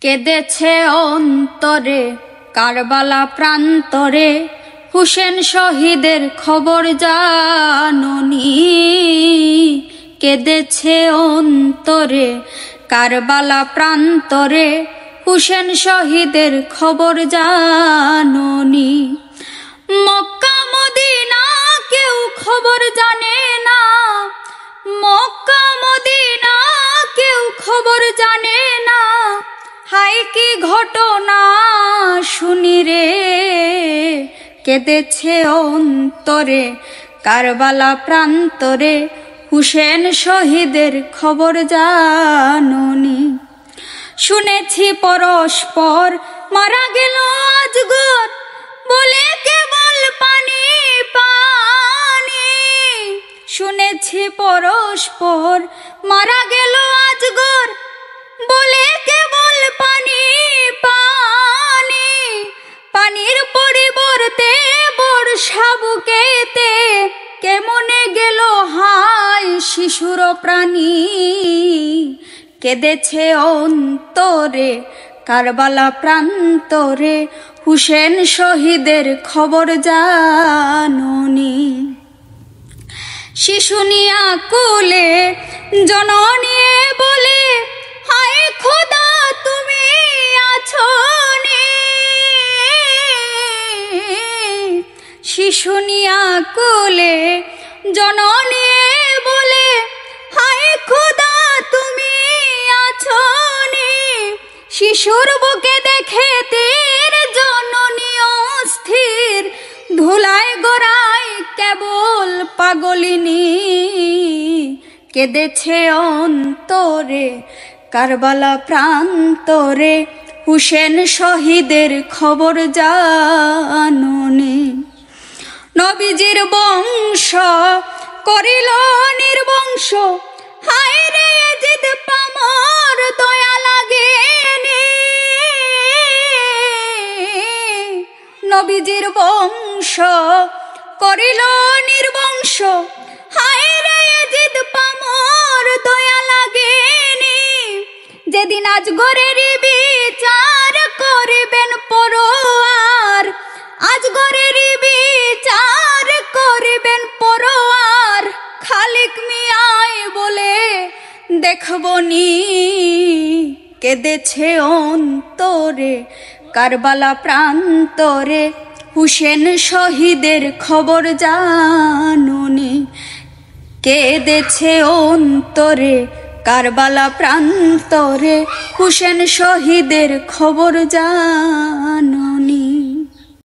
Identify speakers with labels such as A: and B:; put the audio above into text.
A: কেঁদেছে অন্তরে কারবালা প্রান্তরে, হুসেন শহীদের খবর জাননি। কেঁদেছে অন্তরে কারবালা প্রান্তরে, হুসেন শহীদের খবর জাননি। মক্কা মদিনা কেউ খবর জানে না, মক্কা মদিনা কেউ খবর জানে না। হাই কি ঘটনা শুনি রে, কেঁদেছে অন্তরে কারবালা প্রান্তরে, হুসেন শহীদের খবর জাননি। শুনেছি পরস্পর মারা গেল আজগর, বলে কেবল পানি পানি। শুনেছি পরস্পর মারা গেল আজগর, বলে কেবল পানি পানি। পানির পরিবর্তে বর্ষা বুকেতে কেমনে গেল হায় শিশুর প্রাণী। কেঁদেছে অন্তরে কারবালা প্রান্তরে, হুসেন শহীদের খবর জাননি। শিশু নিয়া কোলে জননী বলে, হায় খোদা তুমি আছো নি। শিশু নিয়া কোলে জননী বলে, হায় খোদা তুমি আছো নি। শিশুর বুকে দেখে তীর জননী অস্থির, ধুলায় গোড়ায় কেবল পাগলিনী। কেঁদেছে অন্তরে কারবালা প্রান্তরে, হুসেন শহীদের খবর জাননি। নবীজির বংশ করিল নির্বংশ, হায় রে জিদ পামর দয়া লাগেনি। নবীজির বংশ করিল নির্বংশ, হায় রে জিদ পামর দয়া লাগেনি। যেদিন আজগরের বিচার করিবেন পরোয়ার, আজগরের বিচার করিবেন পরোয়ার। খালিক মিয়ায় বলে দেখবনি, কেঁদেছে অন্তরে কারবালা প্রান্তরে, হুসেন শহীদের খবর জাননি। কেঁদেছে অন্তরে কারবালা প্রান্তরে, হুসেন শহীদের খবর জাননি।